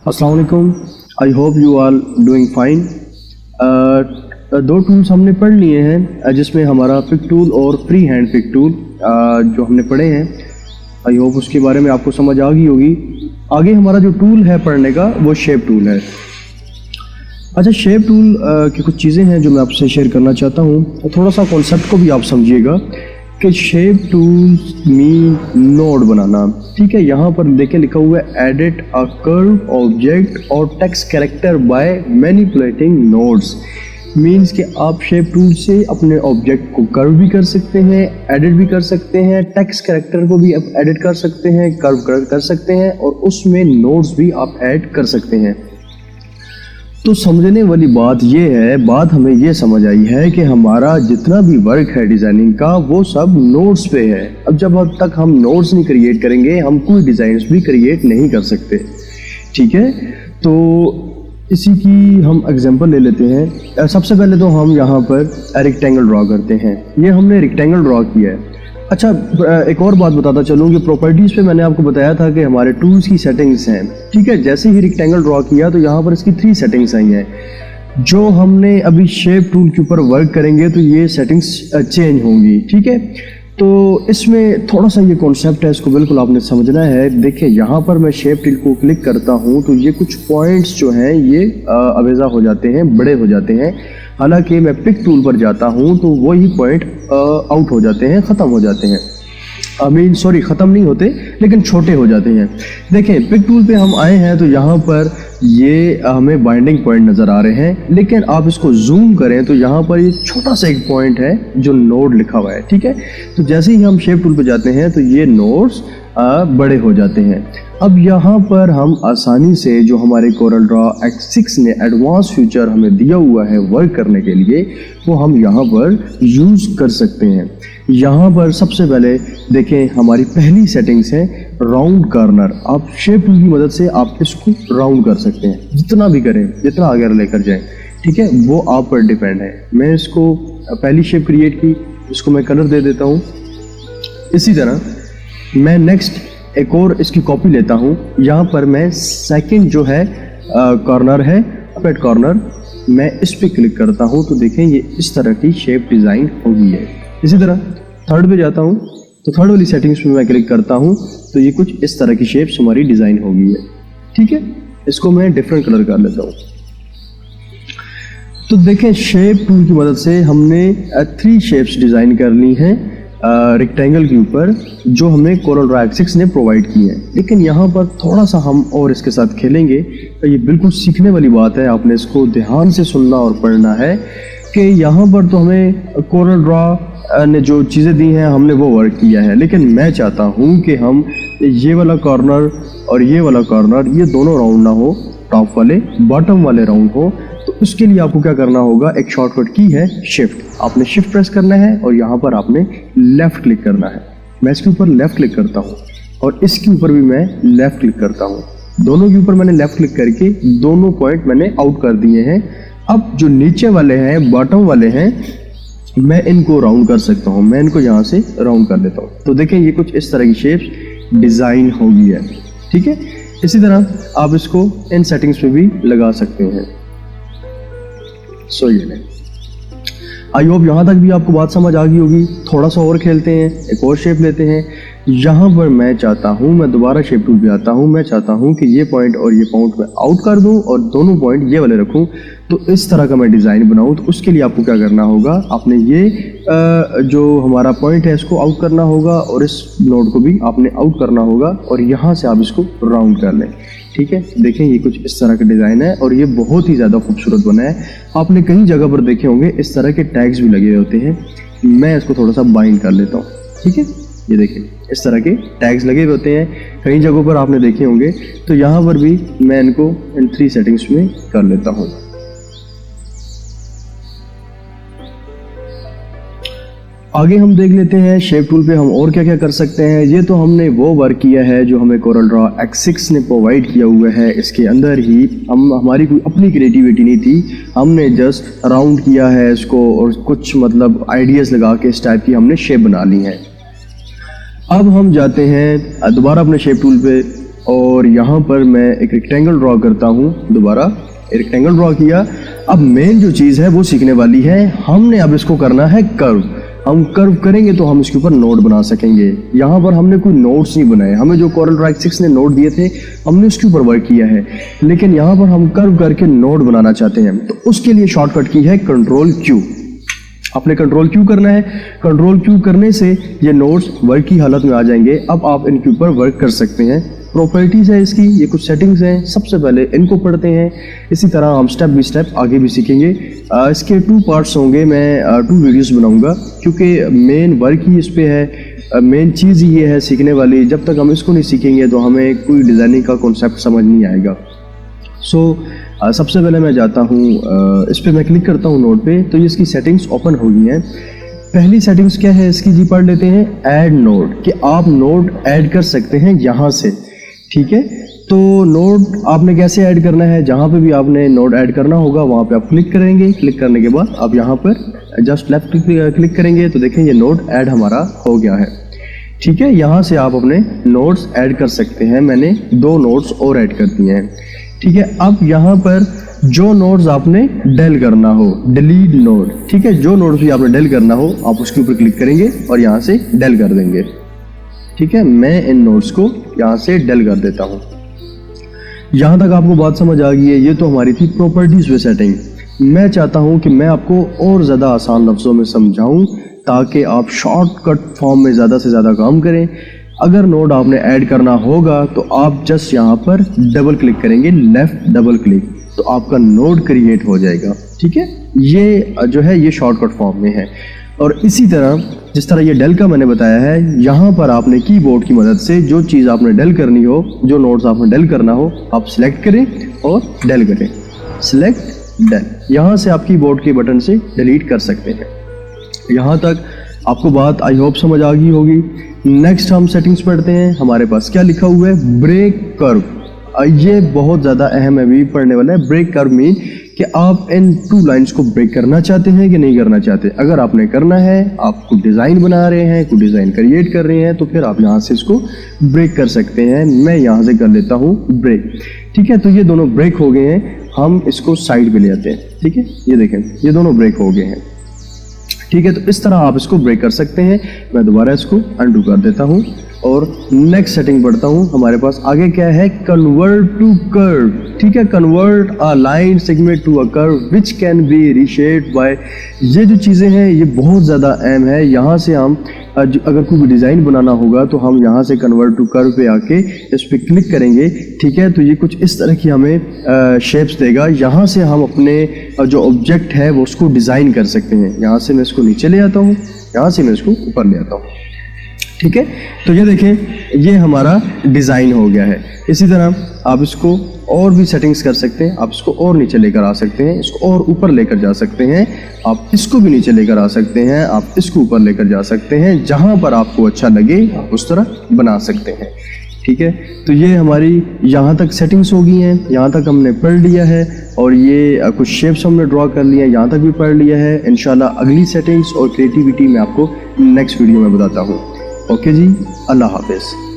अस्सलाम वालेकुम। I hope you are doing fine. दो टूल्स हमने पढ़ लिए हैं जिसमें हमारा पिक टूल और फ्री हैंड पिक टूल जो हमने पढ़े हैं। आई होप उसके बारे में आपको समझ आ गई होगी। आगे हमारा जो टूल है पढ़ने का वो शेप टूल है। अच्छा, शेप टूल की कुछ चीज़ें हैं जो मैं आपसे शेयर करना चाहता हूँ। थोड़ा सा कॉन्सेप्ट को भी आप समझिएगा कि शेप टूल्स मीन नोड बनाना। ठीक है, यहाँ पर देखे लिखा हुआ है एडिट अ कर्व ऑब्जेक्ट और text character bye manipulating nodes. Means कि आप शेप टूल से अपने ऑब्जेक्ट को कर्व भी कर सकते हैं, एडिट भी कर सकते हैं, टेक्स्ट कैरेक्टर को भी आप एडिट कर सकते हैं, कर्व कर सकते हैं और उसमें नोड्स भी आप ऐड कर सकते हैं। तो समझने वाली बात यह है, बात हमें यह समझ आई है कि हमारा जितना भी वर्क है डिज़ाइनिंग का वो सब नोड्स पे है। अब जब तक हम नोड्स नहीं क्रिएट करेंगे हम कोई डिज़ाइंस भी क्रिएट नहीं कर सकते। ठीक है, तो इसी की हम एग्जांपल ले लेते हैं। सबसे पहले तो हम यहाँ पर रेक्टेंगल ड्रॉ करते हैं। ये हमने रेक्टेंगल ड्रॉ किया है। अच्छा, एक और बात बताता चलूँ कि प्रॉपर्टीज़ पे मैंने आपको बताया था कि हमारे टूल्स की सेटिंग्स हैं। ठीक है, जैसे ही रेक्टेंगल ड्रॉ किया तो यहाँ पर इसकी 3 सेटिंग्स आई हैं। जो हमने अभी शेप टूल के ऊपर वर्क करेंगे तो ये सेटिंग्स चेंज होंगी। ठीक है, तो इसमें थोड़ा सा ये कॉन्सेप्ट है, इसको बिल्कुल आपने समझना है। देखिए, यहाँ पर मैं शेप टूल को क्लिक करता हूँ तो ये कुछ पॉइंट्स जो हैं ये अवेजा हो जाते हैं, बड़े हो जाते हैं। हालांकि मैं पिक टूल पर जाता हूँ तो वही पॉइंट आउट हो जाते हैं, ख़त्म हो जाते हैं। ख़त्म नहीं होते लेकिन छोटे हो जाते हैं। देखें, पिक टूल पे हम आए हैं तो यहाँ पर ये हमें बाइंडिंग पॉइंट नज़र आ रहे हैं, लेकिन आप इसको जूम करें तो यहाँ पर ये छोटा सा एक पॉइंट है जो नोड लिखा हुआ है। ठीक है, तो जैसे ही हम शेप टूल पे जाते हैं तो ये नोड्स बड़े हो जाते हैं। अब यहाँ पर हम आसानी से जो हमारे कोरल ड्रॉ X6 ने एडवांस फीचर हमें दिया हुआ है वर्क करने के लिए वो हम यहाँ पर यूज़ कर सकते हैं। यहाँ पर सबसे पहले देखें, हमारी पहली सेटिंग्स है राउंड कॉर्नर। आप शेप टूल की मदद से आप इसको राउंड कर सकते हैं, जितना भी करें, जितना आगे लेकर जाएं। ठीक है, वो आप पर डिपेंड है। मैं इसको पहली शेप क्रिएट की, इसको मैं कलर दे देता हूँ। इसी तरह मैं नेक्स्ट एक और इसकी कॉपी लेता हूँ। यहाँ पर मैं सेकंड जो है कॉर्नर है, अपेट कॉर्नर, मैं इस पर क्लिक करता हूँ तो देखें ये इस तरह की शेप डिज़ाइन हो गई है। इसी तरह थर्ड पे जाता हूँ तो थर्ड वाली सेटिंग्स पे मैं क्लिक करता हूँ तो ये कुछ इस तरह की शेप्स हमारी डिज़ाइन हो गई है। ठीक है, इसको मैं डिफरेंट कलर कर लेता हूँ। तो देखें, शेप टूल की मदद से हमने 3 शेप्स डिज़ाइन कर ली हैं रेक्टेंगल के ऊपर जो हमें कोरल ड्रॉ X6 ने प्रोवाइड की है। लेकिन यहाँ पर थोड़ा सा हम और इसके साथ खेलेंगे। तो ये बिल्कुल सीखने वाली बात है, आपने इसको ध्यान से सुनना और पढ़ना है कि यहाँ पर तो हमें कोरल ड्रॉ ने जो चीज़ें दी हैं हमने वो वर्क किया है, लेकिन मैं चाहता हूँ कि हम ये वाला कॉर्नर और ये वाला कॉर्नर ये दोनों राउंड ना हो, टॉप वाले बॉटम वाले राउंड हो। तो उसके लिए आपको क्या करना होगा, एक शॉर्टकट की है शिफ्ट। आपने शिफ्ट प्रेस करना है और यहाँ पर आपने लेफ़्ट क्लिक करना है। मैं इसके ऊपर लेफ़्ट क्लिक करता हूँ और इसके ऊपर भी मैं लेफ़्ट क्लिक करता हूँ। दोनों के ऊपर मैंने लेफ़्ट क्लिक करके दोनों पॉइंट मैंने आउट कर दिए हैं। अब जो नीचे वाले हैं, बॉटम वाले हैं, मैं इनको राउंड कर सकता हूँ। मैं इनको यहाँ से राउंड कर देता हूँ तो देखें ये कुछ इस तरह की शेप्स डिज़ाइन हो गई है। ठीक है, इसी तरह आप इसको इन सेटिंग्स पे भी लगा सकते हैं। सो ये नहीं, आई होप यहाँ तक भी आपको बात समझ आ गई होगी। थोड़ा सा और खेलते हैं, एक और शेप लेते हैं। यहाँ पर मैं चाहता हूँ, मैं दोबारा शेप टूल पे आता हूँ, मैं चाहता हूँ कि ये पॉइंट और ये पॉइंट मैं आउट कर दूँ और दोनों पॉइंट ये वाले रखूँ। तो इस तरह का मैं डिज़ाइन बनाऊँ तो उसके लिए आपको क्या करना होगा, आपने ये जो हमारा पॉइंट है इसको आउट करना होगा और इस नोड को भी आपने आउट करना होगा और यहाँ से आप इसको राउंड कर लें। ठीक है, देखें ये कुछ इस तरह का डिज़ाइन है और ये बहुत ही ज़्यादा खूबसूरत बना है। आपने कई जगह पर देखे होंगे इस तरह के टैग्स भी लगे होते हैं। मैं इसको थोड़ा सा बाइंड कर लेता हूँ। ठीक है, ये देखें इस तरह के टैग्स लगे हुए होते हैं, कई जगहों पर आपने देखे होंगे। तो यहाँ पर भी मैं इनको इन 3 सेटिंग्स में कर लेता हूँ। आगे हम देख लेते हैं शेप टूल पे हम और क्या क्या कर सकते हैं। ये तो हमने वो वर्क किया है जो हमें कोरल ड्रॉ X6 ने प्रोवाइड किया हुआ है। इसके अंदर ही हमारी कोई अपनी क्रिएटिविटी नहीं थी, हमने जस्ट राउंड किया है इसको और कुछ मतलब आइडियाज़ लगा के इस टाइप की हमने शेप बना ली है। अब हम जाते हैं दोबारा अपने शेप टूल पे और यहाँ पर मैं एक रेक्टेंगल ड्रॉ करता हूँ। दोबारा रेक्टेंगल ड्रॉ किया। अब मेन जो चीज़ है वो सीखने वाली है, हमने अब इसको करना है कर्व। हम कर्व करेंगे तो हम इसके ऊपर नोड बना सकेंगे। यहाँ पर हमने कोई नोड्स नहीं बनाए, हमें जो कोरल ड्रॉ 6 ने नोड दिए थे हमने उसके ऊपर वर्क किया है, लेकिन यहाँ पर हम कर्व करके नोड बनाना चाहते हैं। तो उसके लिए शॉर्टकट की है कंट्रोल क्यू। आपने कंट्रोल क्यू करना है। कंट्रोल क्यू करने से ये नोड्स वर्क की हालत में आ जाएंगे। अब आप इनके ऊपर वर्क कर सकते हैं। प्रॉपर्टीज़ है इसकी, ये कुछ सेटिंग्स हैं। सबसे पहले इनको पढ़ते हैं, इसी तरह हम स्टेप बाई स्टेप आगे भी सीखेंगे। इसके 2 पार्ट्स होंगे, मैं 2 वीडियोस बनाऊंगा, क्योंकि मेन वर्क ही इस पे है। मेन चीज़ ये है सीखने वाली, जब तक हम इसको नहीं सीखेंगे तो हमें कोई डिज़ाइनिंग का कॉन्सेप्ट समझ नहीं आएगा। सबसे पहले मैं जाता हूँ, इस पर मैं क्लिक करता हूँ नोड पे, तो ये इसकी सेटिंग्स ओपन हो गई हैं। पहली सेटिंग्स क्या है इसकी जी, पढ़ लेते हैं। ऐड नोड, कि आप नोड ऐड कर सकते हैं यहाँ से, ठीक है। तो नोड आपने कैसे ऐड करना है, जहाँ पे भी आपने नोड ऐड करना होगा वहाँ पे आप क्लिक करेंगे। क्लिक करने के बाद आप यहाँ पर जस्ट लेफ्ट क्लिक करेंगे तो देखें ये नोड ऐड हमारा हो गया है, ठीक है। यहाँ से आप अपने नोड्स ऐड कर सकते हैं। मैंने 2 नोड्स और ऐड कर दिए हैं, ठीक है। अब यहाँ पर जो नोड्स आपने डेल करना हो, डिलीट नोड, ठीक है, जो नोड्स भी आपने डेल करना हो आप उसके ऊपर क्लिक करेंगे और यहाँ से डेल कर देंगे, ठीक है। मैं इन नोड्स को यहाँ से डेल कर देता हूँ। यहाँ तक आपको बात समझ आ गई है। ये तो हमारी थी प्रॉपर्टीज वे सेटिंग। मैं चाहता हूँ कि मैं आपको और ज़्यादा आसान लफ्ज़ों में समझाऊँ ताकि आप शॉर्टकट फॉर्म में ज़्यादा से ज़्यादा काम करें। अगर नोड आपने ऐड करना होगा तो आप जस्ट यहाँ पर डबल क्लिक करेंगे, लेफ्ट डबल क्लिक, तो आपका नोड क्रिएट हो जाएगा, ठीक है। ये जो है ये शॉर्टकट फॉर्म में है। और इसी तरह जिस तरह ये डेल का मैंने बताया है, यहाँ पर आपने कीबोर्ड की मदद से जो चीज़ आपने डेल करनी हो, जो नोड्स आपने डेल करना हो, आप सिलेक्ट करें और डेल करें। सिलेक्ट डेल, यहाँ से आप कीबोर्ड के बटन से डिलीट कर सकते हैं। यहाँ तक आपको बात आई होप समझ आ गई होगी। नेक्स्ट हम सेटिंग्स पढ़ते हैं। हमारे पास क्या लिखा हुआ है, ब्रेक कर्व। ये बहुत ज़्यादा अहम है, भी पढ़ने वाला है। ब्रेक कर्व मीन कि आप इन 2 लाइंस को ब्रेक करना चाहते हैं कि नहीं करना चाहते। अगर आपने करना है, आप कोई डिज़ाइन बना रहे हैं, कोई डिज़ाइन क्रिएट कर रहे हैं, तो फिर आप यहाँ से इसको ब्रेक कर सकते हैं। मैं यहाँ से कर लेता हूँ ब्रेक, ठीक है। तो ये दोनों ब्रेक हो गए हैं, हम इसको साइड पे ले आते हैं, ठीक है। ये देखें ये दोनों ब्रेक हो गए हैं, ठीक है। तो इस तरह आप इसको ब्रेक कर सकते हैं। मैं दोबारा इसको अनडू कर देता हूँ और नेक्स्ट सेटिंग बढ़ता हूँ। हमारे पास आगे क्या है, कन्वर्ट टू कर्व, ठीक है। Convert a line segment to a curve which can be reshaped by. ये जो चीज़ें हैं ये बहुत ज़्यादा अहम है। यहाँ से हम अगर कोई भी डिज़ाइन बनाना होगा तो हम यहाँ से कन्वर्ट टू कर्व पे आके इस पर क्लिक करेंगे, ठीक है। तो ये कुछ इस तरह की हमें शेप्स देगा। यहाँ से हम अपने जो ऑब्जेक्ट है वो उसको डिज़ाइन कर सकते हैं। यहाँ से मैं इसको नीचे ले आता हूँ, यहाँ से मैं इसको ऊपर ले आता हूँ, ठीक है। तो ये देखें ये हमारा डिज़ाइन हो गया है। इसी तरह आप इसको और भी सेटिंग्स कर सकते हैं। आप इसको और नीचे लेकर आ सकते हैं, इसको और ऊपर लेकर जा सकते हैं, आप इसको भी नीचे लेकर आ सकते हैं, आप इसको ऊपर लेकर जा सकते हैं। जहां पर आपको अच्छा लगे आप उस तरह बना सकते हैं, ठीक है। तो ये हमारी यहाँ तक सेटिंग्स हो गई हैं। यहाँ तक हमने पढ़ लिया है और ये कुछ शेप्स हमने ड्रॉ कर लिए हैं, यहाँ तक भी पढ़ लिया है। इंशाल्लाह अगली सेटिंग्स और क्रिएटिविटी मैं आपको नेक्स्ट वीडियो में बताता हूँ। ओके जी, अल्लाह हाफिज़।